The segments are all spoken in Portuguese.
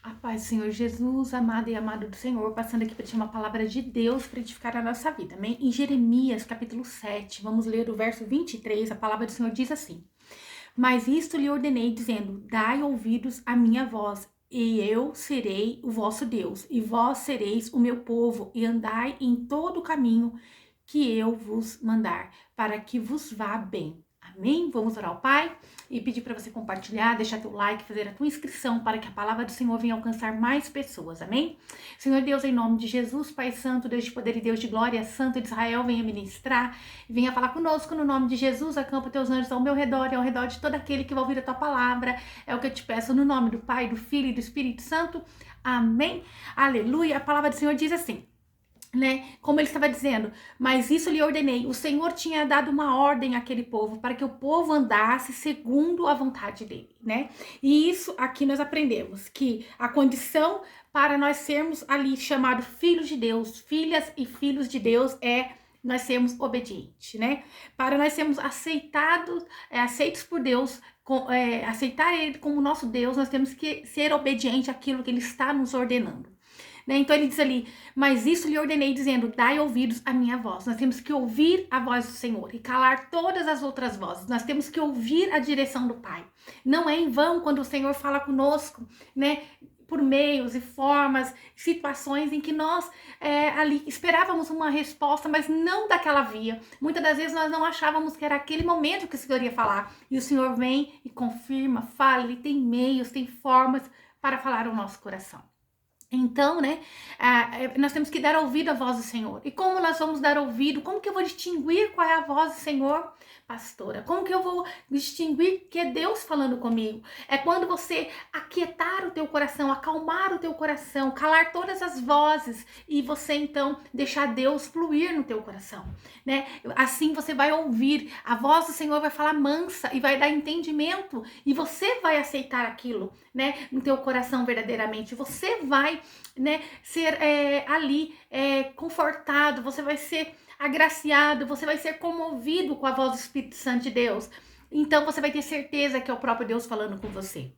A paz do Senhor Jesus, amado e amado do Senhor, passando aqui para te uma palavra de Deus para edificar a nossa vida, amém? Em Jeremias, capítulo 7, vamos ler o verso 23, a palavra do Senhor diz assim: Mas isto lhe ordenei, dizendo, dai ouvidos à minha voz, e eu serei o vosso Deus, e vós sereis o meu povo, e andai em todo o caminho que eu vos mandar, para que vos vá bem. Amém? Vamos orar ao Pai e pedir para você compartilhar, deixar teu like, fazer a tua inscrição para que a palavra do Senhor venha alcançar mais pessoas. Amém? Senhor Deus, em nome de Jesus, Pai Santo, Deus de poder e Deus de glória, Santo de Israel, venha ministrar, venha falar conosco no nome de Jesus. Acampa teus anjos ao meu redor e ao redor de todo aquele que vai ouvir a tua palavra. É o que eu te peço no nome do Pai, do Filho e do Espírito Santo. Amém? Aleluia. A palavra do Senhor diz assim, né? Como ele estava dizendo, mas isso lhe ordenei. O Senhor tinha dado uma ordem àquele povo para que o povo andasse segundo a vontade dele, né? E isso aqui nós aprendemos que a condição para nós sermos ali chamados filhos de Deus, filhas e filhos de Deus é nós sermos obedientes, né? Para nós sermos aceitados, aceitos por Deus, aceitar Ele como nosso Deus, nós temos que ser obediente àquilo que Ele está nos ordenando. Né? Então ele diz ali, mas isso lhe ordenei dizendo, dai ouvidos à minha voz. Nós temos que ouvir a voz do Senhor e calar todas as outras vozes. Nós temos que ouvir a direção do Pai. Não é em vão quando o Senhor fala conosco, né? Por meios e formas, situações em que nós ali esperávamos uma resposta, mas não daquela via. Muitas das vezes nós não achávamos que era aquele momento que o Senhor ia falar. E o Senhor vem e confirma, fala, Ele tem meios, tem formas para falar ao nosso coração. Então, né, nós temos que dar ouvido à voz do Senhor. E como nós vamos dar ouvido? Como que eu vou distinguir qual é a voz do Senhor, pastora? Como que eu vou distinguir que é Deus falando comigo? É quando você aquietar o teu coração, acalmar o teu coração, calar todas as vozes e você então deixar Deus fluir no teu coração, né? Assim você vai ouvir, a voz do Senhor vai falar mansa e vai dar entendimento e você vai aceitar aquilo, né, no teu coração verdadeiramente. Você vai, né, ser ali confortado, você vai ser agraciado, você vai ser comovido com a voz do Espírito Santo de Deus. Então você vai ter certeza que é o próprio Deus falando com você.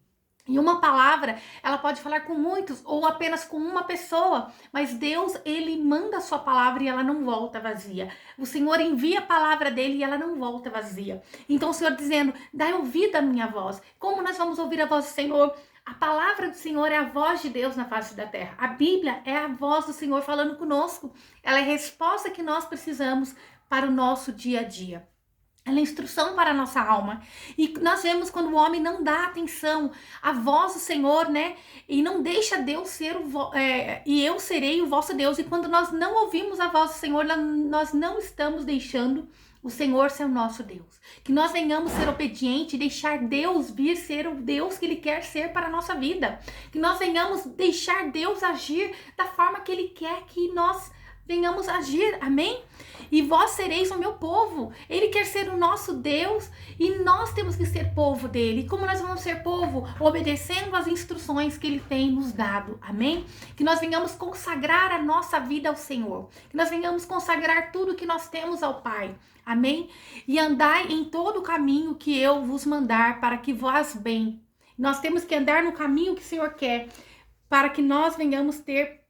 E uma palavra, ela pode falar com muitos ou apenas com uma pessoa, mas Deus, Ele manda a sua palavra e ela não volta vazia. O Senhor envia a palavra dele e ela não volta vazia. Então o Senhor dizendo, dai ouvido à minha voz. Como nós vamos ouvir a voz do Senhor? A palavra do Senhor é a voz de Deus na face da terra. A Bíblia é a voz do Senhor falando conosco. Ela é a resposta que nós precisamos para o nosso dia a dia. Ela é instrução para a nossa alma. E nós vemos quando o homem não dá atenção à voz do Senhor, né? E não deixa Deus ser e eu serei o vosso Deus. E quando nós não ouvimos a voz do Senhor, nós não estamos deixando o Senhor ser o nosso Deus. Que nós venhamos ser obedientes e deixar Deus vir ser o Deus que Ele quer ser para a nossa vida. Que nós venhamos deixar Deus agir da forma que Ele quer que nós venhamos agir, amém? E vós sereis o meu povo. Ele quer ser o nosso Deus e nós temos que ser povo dele. E como nós vamos ser povo? Obedecendo as instruções que ele tem nos dado, amém? Que nós venhamos consagrar a nossa vida ao Senhor. Que nós venhamos consagrar tudo que nós temos ao Pai, amém? E andai em todo o caminho que eu vos mandar para que vós bem. Nós temos que andar no caminho que o Senhor quer para que nós venhamos ter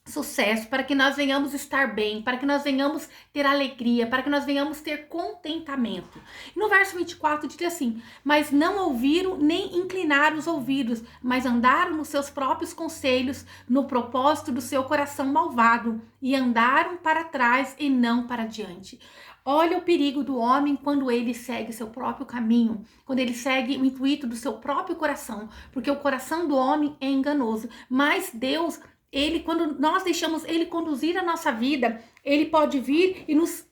sucesso, para que nós venhamos estar bem, para que nós venhamos ter alegria, para que nós venhamos ter contentamento. E no verso 24 diz assim, mas não ouviram nem inclinaram os ouvidos, mas andaram nos seus próprios conselhos, no propósito do seu coração malvado, e andaram para trás e não para diante. Olha o perigo do homem quando ele segue seu próprio caminho, quando ele segue o intuito do seu próprio coração, porque o coração do homem é enganoso, mas Deus, ele, quando nós deixamos ele conduzir a nossa vida, ele pode vir e nos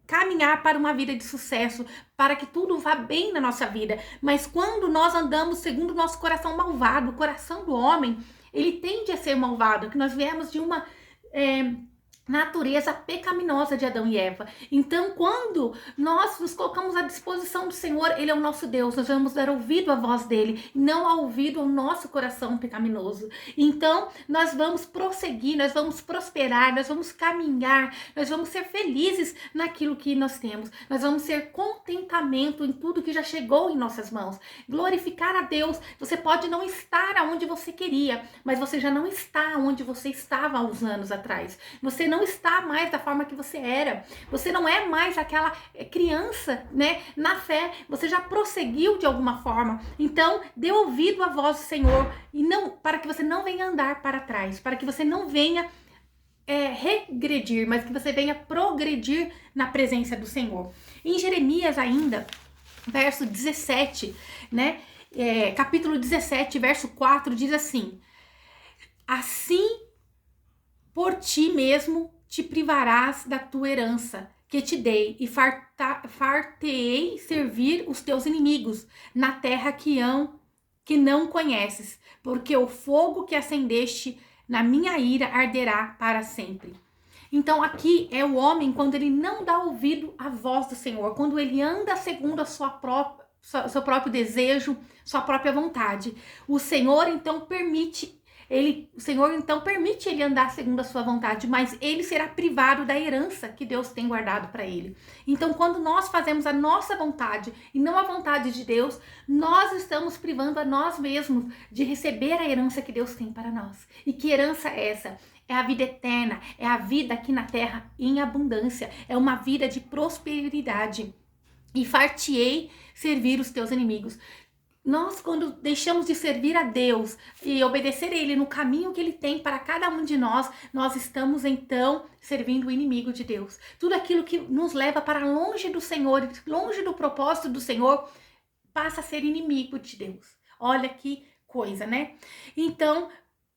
caminhar para uma vida de sucesso, para que tudo vá bem na nossa vida. Mas quando nós andamos segundo o nosso coração malvado, o coração do homem, ele tende a ser malvado, que nós viemos de uma natureza pecaminosa de Adão e Eva. Então, quando nós nos colocamos à disposição do Senhor, Ele é o nosso Deus, nós vamos dar ouvido à voz dEle, não ao ouvido ao nosso coração pecaminoso. Então, nós vamos prosseguir, nós vamos prosperar, nós vamos caminhar, nós vamos ser felizes naquilo que nós temos, nós vamos ter contentamento em tudo que já chegou em nossas mãos, glorificar a Deus. Você pode não estar onde você queria, mas você já não está onde você estava há uns anos atrás. Você não está mais da forma que você era. Você não é mais aquela criança, né, na fé. Você já prosseguiu de alguma forma. Então, dê ouvido à voz do Senhor e não, para que você não venha andar para trás, para que você não venha regredir, mas que você venha progredir na presença do Senhor. Em Jeremias ainda, verso 17, né, capítulo 17, verso 4, diz assim: assim por ti mesmo te privarás da tua herança, que te dei, e fartei servir os teus inimigos, na terra que não conheces, porque o fogo que acendeste na minha ira arderá para sempre. Então aqui é o homem quando ele não dá ouvido à voz do Senhor, quando ele anda segundo a seu próprio desejo, sua própria vontade. O Senhor então permite ele andar segundo a sua vontade, mas ele será privado da herança que Deus tem guardado para ele. Então, quando nós fazemos a nossa vontade e não a vontade de Deus, nós estamos privando a nós mesmos de receber a herança que Deus tem para nós. E que herança é essa? É a vida eterna, é a vida aqui na terra em abundância, é uma vida de prosperidade. E fartei servir os teus inimigos. Nós, quando deixamos de servir a Deus e obedecer a Ele no caminho que Ele tem para cada um de nós, nós estamos então servindo o inimigo de Deus. Tudo aquilo que nos leva para longe do Senhor, longe do propósito do Senhor, passa a ser inimigo de Deus. Olha que coisa, né? Então,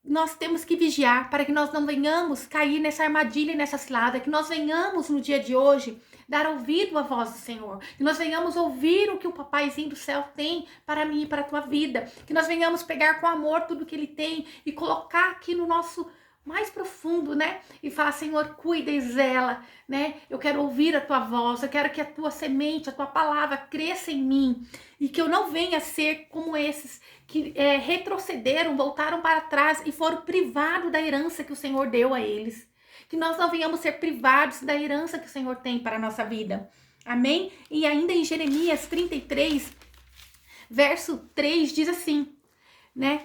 nós temos que vigiar para que nós não venhamos cair nessa armadilha e nessa cilada, que nós venhamos no dia de hoje dar ouvido à voz do Senhor, que nós venhamos ouvir o que o papaizinho do céu tem para mim e para a tua vida, que nós venhamos pegar com amor tudo que ele tem e colocar aqui no nosso mais profundo, né? E falar: Senhor, cuida e zela, né? Eu quero ouvir a tua voz, eu quero que a tua semente, a tua palavra cresça em mim e que eu não venha ser como esses que retrocederam, voltaram para trás e foram privados da herança que o Senhor deu a eles. Que nós não venhamos ser privados da herança que o Senhor tem para a nossa vida. Amém? E ainda em Jeremias 33, verso 3, diz assim, né?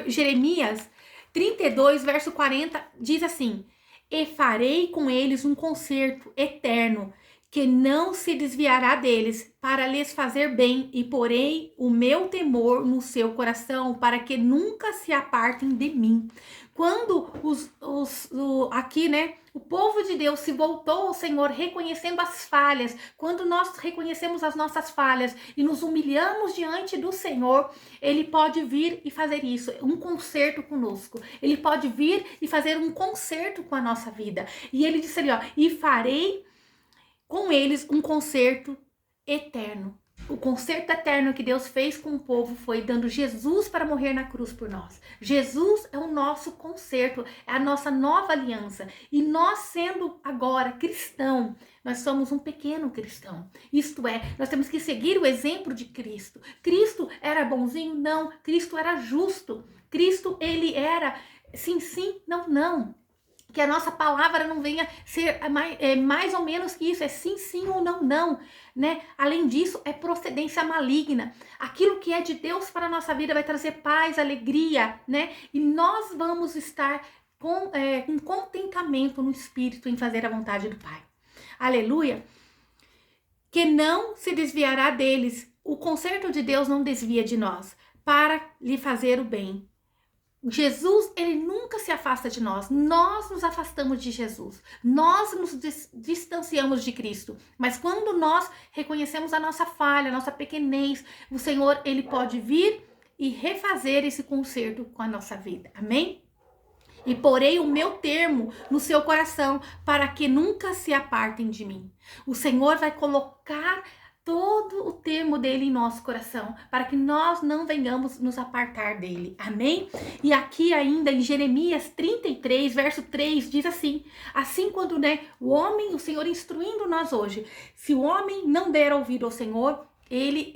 Jeremias 32, verso 40, diz assim: e farei com eles um concerto eterno, que não se desviará deles, para lhes fazer bem, e porei o meu temor no seu coração, para que nunca se apartem de mim. Quando aqui, né, o povo de Deus se voltou ao Senhor reconhecendo as falhas, quando nós reconhecemos as nossas falhas e nos humilhamos diante do Senhor, Ele pode vir e fazer isso, um concerto conosco. Ele pode vir e fazer um concerto com a nossa vida. E Ele disse ali, ó: e farei com eles um concerto eterno. O concerto eterno que Deus fez com o povo foi dando Jesus para morrer na cruz por nós. Jesus é o nosso concerto, é a nossa nova aliança. E nós, sendo agora cristão, nós somos um pequeno cristão. Isto é, nós temos que seguir o exemplo de Cristo. Cristo era bonzinho? Não. Cristo era justo. Cristo, ele era sim, sim, não, não. Que a nossa palavra não venha ser mais ou menos que isso, é sim, sim ou não, não, né? Além disso, é procedência maligna. Aquilo que é de Deus para a nossa vida vai trazer paz, alegria, né? E nós vamos estar com contentamento no Espírito em fazer a vontade do Pai. Aleluia! Que não se desviará deles. O conserto de Deus não desvia de nós, para lhe fazer o bem. Jesus, ele nunca se afasta de nós. Nós nos afastamos de Jesus. Nós nos distanciamos de Cristo. Mas quando nós reconhecemos a nossa falha, a nossa pequenez, o Senhor, ele pode vir e refazer esse concerto com a nossa vida. Amém? E porei o meu termo no seu coração para que nunca se apartem de mim. O Senhor vai colocar todo o termo dele em nosso coração, para que nós não venhamos nos apartar dele. Amém? E aqui ainda em Jeremias 33, verso 3, diz assim quando, o homem, o Senhor instruindo nós hoje, se o homem não der ouvido ao Senhor, ele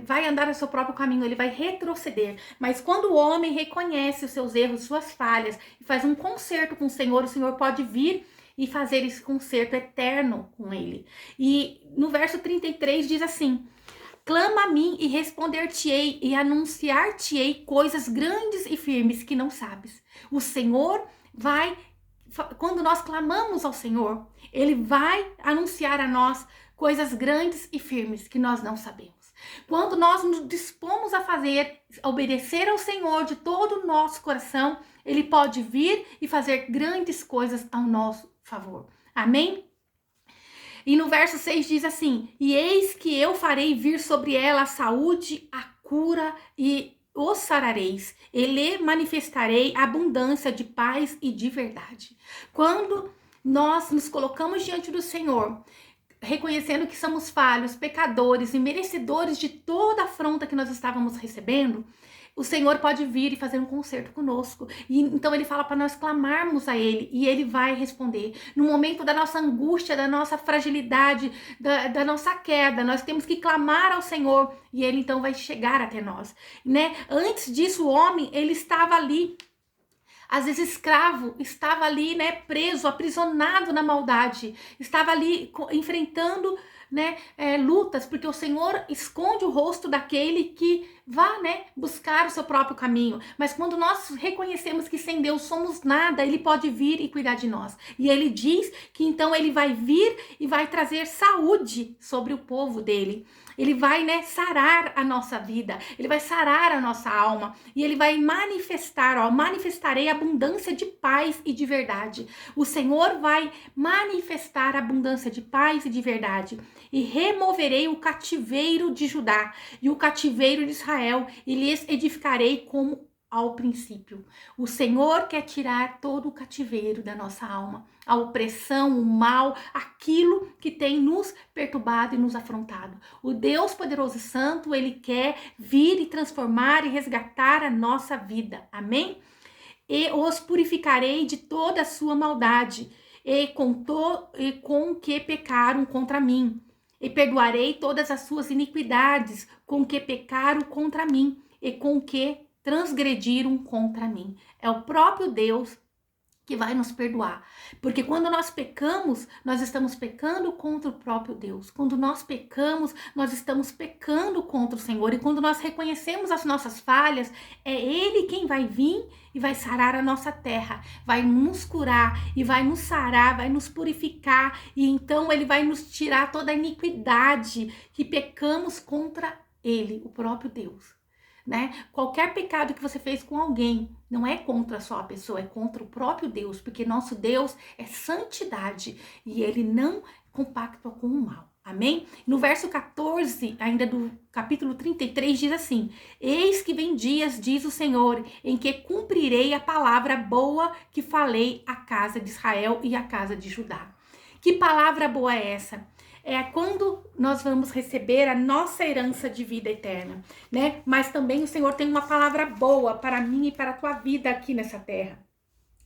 vai andar no seu próprio caminho, ele vai retroceder. Mas quando o homem reconhece os seus erros, suas falhas, e faz um conserto com o Senhor pode vir e fazer esse conserto eterno com ele. E no verso 33 diz assim: clama a mim e responder-te-ei e anunciar-te-ei coisas grandes e firmes que não sabes. O Senhor vai, quando nós clamamos ao Senhor, ele vai anunciar a nós coisas grandes e firmes que nós não sabemos. Quando nós nos dispomos a obedecer ao Senhor de todo o nosso coração, ele pode vir e fazer grandes coisas ao nosso favor. Amém? E no verso 6 diz assim: e eis que eu farei vir sobre ela a saúde, a cura e os sarareis. E lhe manifestarei abundância de paz e de verdade. Quando nós nos colocamos diante do Senhor, reconhecendo que somos falhos, pecadores e merecedores de toda a afronta que nós estávamos recebendo, o Senhor pode vir e fazer um conserto conosco. E então ele fala para nós clamarmos a ele e ele vai responder. No momento da nossa angústia, da nossa fragilidade, da nossa queda, nós temos que clamar ao Senhor e ele então vai chegar até nós, Antes disso, o homem, ele estava ali, às vezes escravo, estava ali, preso, aprisionado na maldade, estava ali enfrentando, lutas, porque o Senhor esconde o rosto daquele que vá, buscar o seu próprio caminho. Mas quando nós reconhecemos que sem Deus somos nada, ele pode vir e cuidar de nós. E ele diz que então ele vai vir e vai trazer saúde sobre o povo dele. Ele vai, sarar a nossa vida, ele vai sarar a nossa alma e ele vai manifestar, manifestarei abundância de paz e de verdade. O Senhor vai manifestar abundância de paz e de verdade. E removerei o cativeiro de Judá e o cativeiro de Israel e lhes edificarei como ao princípio. O Senhor quer tirar todo o cativeiro da nossa alma, a opressão, o mal, aquilo que tem nos perturbado e nos afrontado. O Deus poderoso e santo, ele quer vir e transformar e resgatar a nossa vida. Amém? E os purificarei de toda a sua maldade e com que pecaram contra mim. E perdoarei todas as suas iniquidades com que pecaram contra mim e com que transgrediram contra mim. É o próprio Deus que vai nos perdoar. Porque quando nós pecamos, nós estamos pecando contra o próprio Deus. Quando nós pecamos, nós estamos pecando contra o Senhor. E quando nós reconhecemos as nossas falhas, é Ele quem vai vir e vai sarar a nossa terra, vai nos curar e vai nos sarar, vai nos purificar. E então Ele vai nos tirar toda a iniquidade que pecamos contra Ele, o próprio Deus. Qualquer pecado que você fez com alguém não é contra só a pessoa, é contra o próprio Deus, porque nosso Deus é santidade e ele não compactua com o mal. Amém? No verso 14, ainda do capítulo 33, diz assim: eis que vem dias, diz o Senhor, em que cumprirei a palavra boa que falei à casa de Israel e à casa de Judá. Que palavra boa é essa? É quando nós vamos receber a nossa herança de vida eterna, Mas também o Senhor tem uma palavra boa para mim e para a tua vida aqui nessa terra.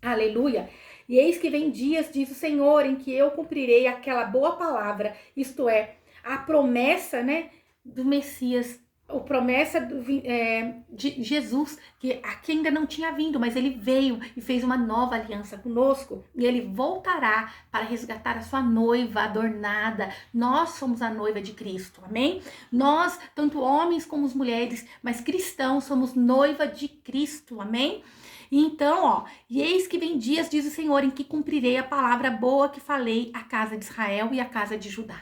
Aleluia! E eis que vem dias, diz o Senhor, em que eu cumprirei aquela boa palavra, isto é, a promessa, do Messias, a promessa de Jesus, que aqui ainda não tinha vindo, mas ele veio e fez uma nova aliança conosco, e ele voltará para resgatar a sua noiva adornada. Nós somos a noiva de Cristo, amém? Nós, tanto homens como as mulheres, mas cristãos, somos noiva de Cristo, amém? Então, e eis que vem dias, diz o Senhor, em que cumprirei a palavra boa que falei à casa de Israel e à casa de Judá.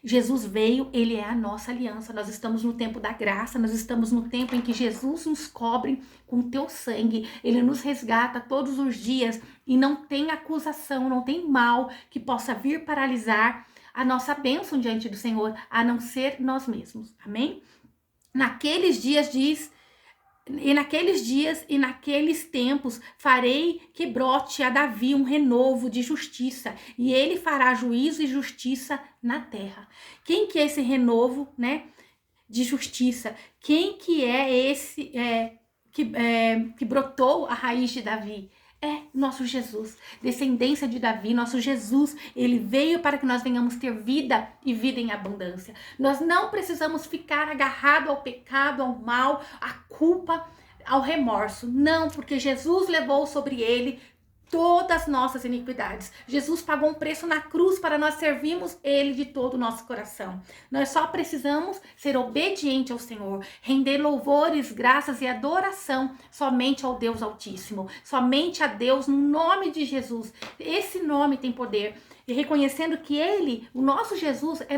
Jesus veio, ele é a nossa aliança. Nós estamos no tempo da graça, nós estamos no tempo em que Jesus nos cobre com o teu sangue. Ele nos resgata todos os dias e não tem acusação, não tem mal que possa vir paralisar a nossa bênção diante do Senhor, a não ser nós mesmos. Amém? Naqueles dias, diz E naqueles dias e naqueles tempos farei que brote a Davi um renovo de justiça, e ele fará juízo e justiça na terra. Quem que é esse renovo, né, de justiça? Quem que é esse que brotou a raiz de Davi? É nosso Jesus, descendência de Davi. Nosso Jesus, ele veio para que nós venhamos ter vida e vida em abundância. Nós não precisamos ficar agarrado ao pecado, ao mal, à culpa, ao remorso. Não, porque Jesus levou sobre ele todas as nossas iniquidades. Jesus pagou um preço na cruz para nós servirmos ele de todo o nosso coração. Nós só precisamos ser obedientes ao Senhor, render louvores, graças e adoração somente ao Deus Altíssimo, somente a Deus no nome de Jesus. Esse nome tem poder. E reconhecendo que ele, o nosso Jesus, é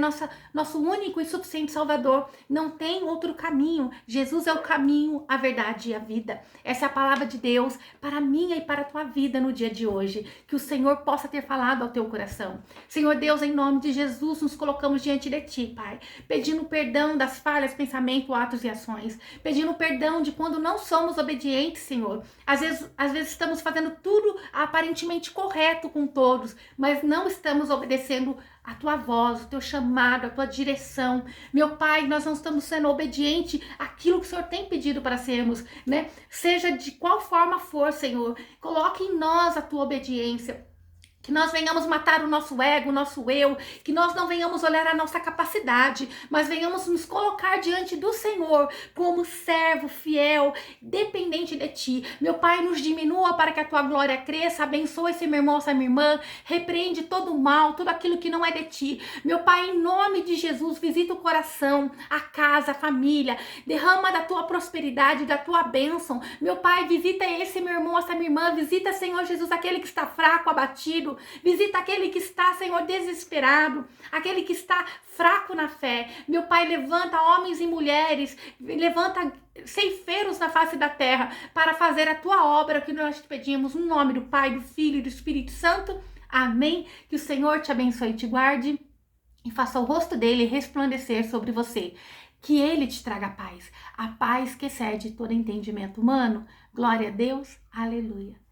nosso único e suficiente Salvador. Não tem outro caminho. Jesus é o caminho, a verdade e a vida. Essa é a palavra de Deus para a minha e para a tua vida no dia de hoje. Que o Senhor possa ter falado ao teu coração. Senhor Deus, em nome de Jesus, nos colocamos diante de ti, Pai. Pedindo perdão das falhas, pensamento, atos e ações. Pedindo perdão de quando não somos obedientes, Senhor. Às vezes estamos fazendo tudo aparentemente correto com todos, mas não estamos obedecendo a tua voz, o teu chamado, a tua direção. Meu Pai, nós não estamos sendo obedientes àquilo que o Senhor tem pedido para sermos, né? Seja de qual forma for, Senhor, coloque em nós a tua obediência. Que nós venhamos matar o nosso ego, o nosso eu, que nós não venhamos olhar a nossa capacidade, mas venhamos nos colocar diante do Senhor como servo fiel, dependente de Ti. Meu Pai, nos diminua para que a Tua glória cresça, abençoe esse meu irmão, essa minha irmã, repreende todo o mal, tudo aquilo que não é de Ti. Meu Pai, em nome de Jesus, visita o coração, a casa, a família, derrama da Tua prosperidade, da Tua bênção. Meu Pai, visita esse meu irmão, essa minha irmã, visita, Senhor Jesus, aquele que está fraco, abatido, visita aquele que está, Senhor, desesperado, aquele que está fraco na fé. Meu Pai, levanta homens e mulheres, levanta ceifeiros na face da terra para fazer a tua obra que nós te pedimos, no nome do Pai, do Filho e do Espírito Santo. Amém. Que o Senhor te abençoe e te guarde e faça o rosto dele resplandecer sobre você. Que ele te traga paz, a paz que excede todo entendimento humano. Glória a Deus. Aleluia.